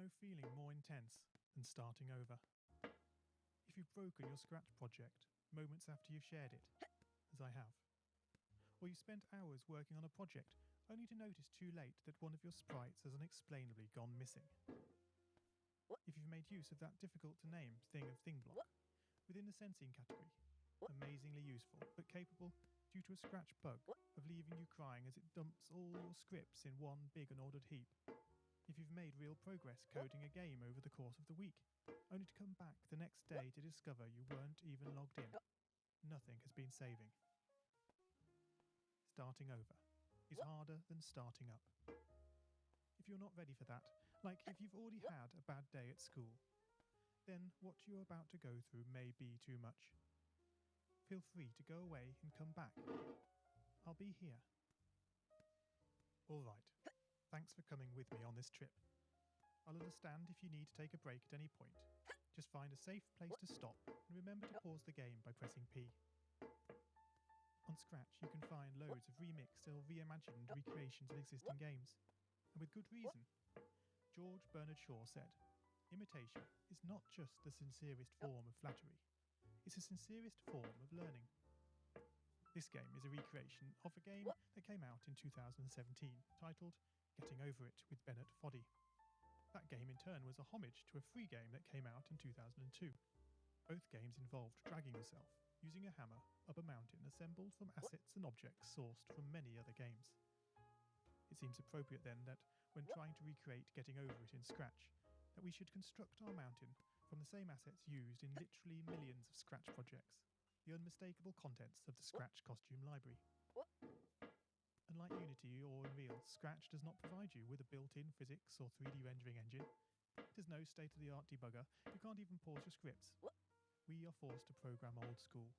no feeling more intense than starting over. If you've broken your Scratch project moments after you've shared it, as I have, or you've spent hours working on a project only to notice too late that one of your sprites has unexplainably gone missing. If you've made use of that difficult-to-name thing of thing block within the sensing category, amazingly useful but capable due to a Scratch bug of leaving you crying as it dumps all your scripts in one big unordered heap. If you've made real progress coding a game over the course of the week, only to come back the next day to discover you weren't even logged in, nothing has been saving. Starting over is harder than starting up. If you're not ready for that, like if you've already had a bad day at school, then what you're about to go through may be too much. Feel free to go away and come back. I'll be here. All right. Thanks for coming with me on this trip. I'll understand if you need to take a break at any point. Just find a safe place to stop and remember to pause the game by pressing P. On Scratch, you can find loads of remixed or reimagined recreations of existing games. And with good reason. George Bernard Shaw said, "Imitation is not just the sincerest form of flattery. It's the sincerest form of learning." This game is a recreation of a game that came out in 2017, titled Getting Over It with Bennett Foddy. That game in turn was a homage to a free game that came out in 2002. Both games involved dragging yourself, using a hammer, up a mountain assembled from assets and objects sourced from many other games. It seems appropriate then that, when trying to recreate Getting Over It in Scratch, that we should construct our mountain from the same assets used in literally millions of Scratch projects, the unmistakable contents of the Scratch costume library. Unlike Unity or Unreal, Scratch does not provide you with a built-in physics or 3D rendering engine. It has no state-of-the-art debugger. You can't even pause your scripts. We are forced to program old school.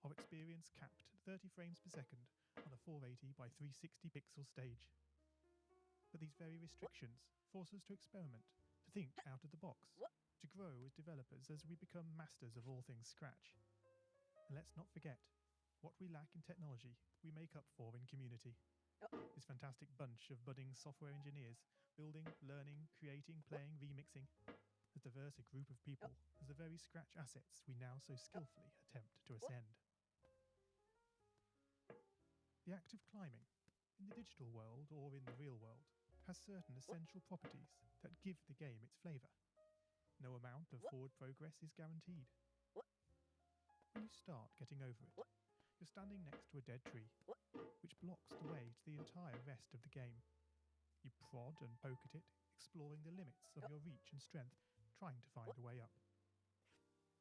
Our experience capped at 30 frames per second on a 480 by 360 pixel stage. But these very restrictions force us to experiment, to think out of the box, to grow as developers as we become masters of all things Scratch. And let's not forget, what we lack in technology, we make up for in community. This fantastic bunch of budding software engineers, building, learning, creating, playing, remixing, as diverse a group of people as the very Scratch assets we now so skillfully attempt to ascend. The act of climbing, in the digital world or in the real world, has certain essential properties that give the game its flavour. No amount of forward progress is guaranteed. When you start Getting Over It, you're standing next to a dead tree, which blocks the way to the entire rest of the game. You prod and poke at it, exploring the limits of your reach and strength, trying to find a way up.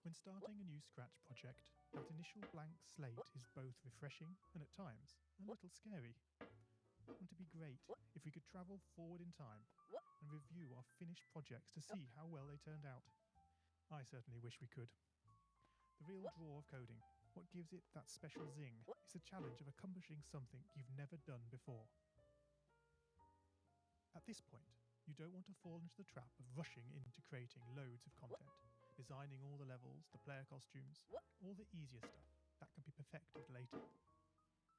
When starting a new Scratch project, that initial blank slate is both refreshing and at times a little scary. Wouldn't it be great if we could travel forward in time and review our finished projects to see how well they turned out? I certainly wish we could. The real draw of coding, what gives it that special zing, is the challenge of accomplishing something you've never done before. At this point, you don't want to fall into the trap of rushing into creating loads of content, designing all the levels, the player costumes, all the easier stuff that can be perfected later.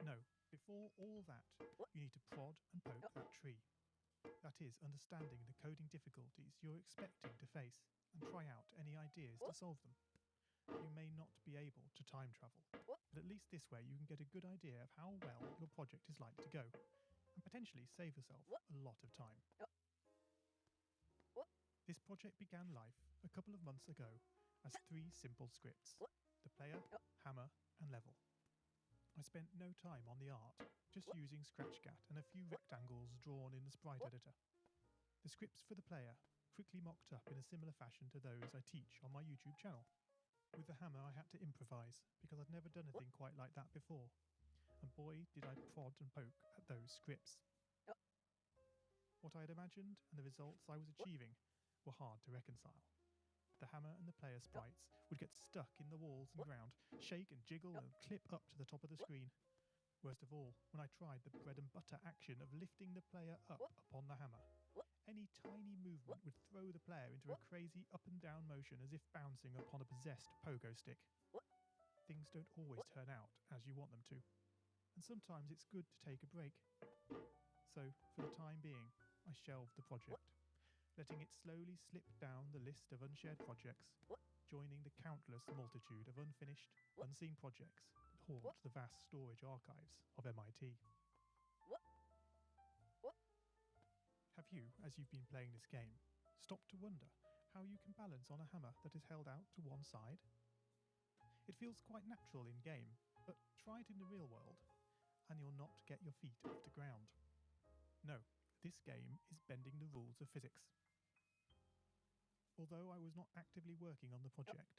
No, before all that, you need to prod and poke that tree. That is, understanding the coding difficulties you're expecting to face and try out any ideas to solve them. You may not be able to time travel, but at least this way you can get a good idea of how well your project is likely to go, and potentially save yourself a lot of time. This project began life a couple of months ago as 3 simple scripts: the player, hammer, and level. I spent no time on the art, just using ScratchGat and a few rectangles drawn in the sprite editor. The scripts for the player quickly mocked up in a similar fashion to those I teach on my YouTube channel. With the hammer I had to improvise because I'd never done anything quite like that before, and boy did I prod and poke at those scripts. What I had imagined and the results I was achieving were hard to reconcile. The hammer and the player sprites would get stuck in the walls and ground, shake and jiggle and clip up to the top of the screen. Worst of all, when I tried the bread and butter action of lifting the player up upon the hammer, any tiny movement would throw the player into a crazy up and down motion as if bouncing upon a possessed pogo stick. Things don't always turn out as you want them to, and sometimes it's good to take a break. So, for the time being, I shelved the project. letting it slowly slip down the list of unshared projects, joining the countless multitude of unfinished, unseen projects that haunt the vast storage archives of MIT. Have you, as you've been playing this game, stopped to wonder how you can balance on a hammer that is held out to one side? It feels quite natural in game, but try it in the real world, and you'll not get your feet off the ground. No, this game is bending the rules of physics. Although I was not actively working on the project,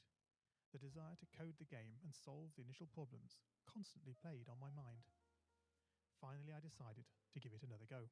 the desire to code the game and solve the initial problems constantly played on my mind. Finally, I decided to give it another go.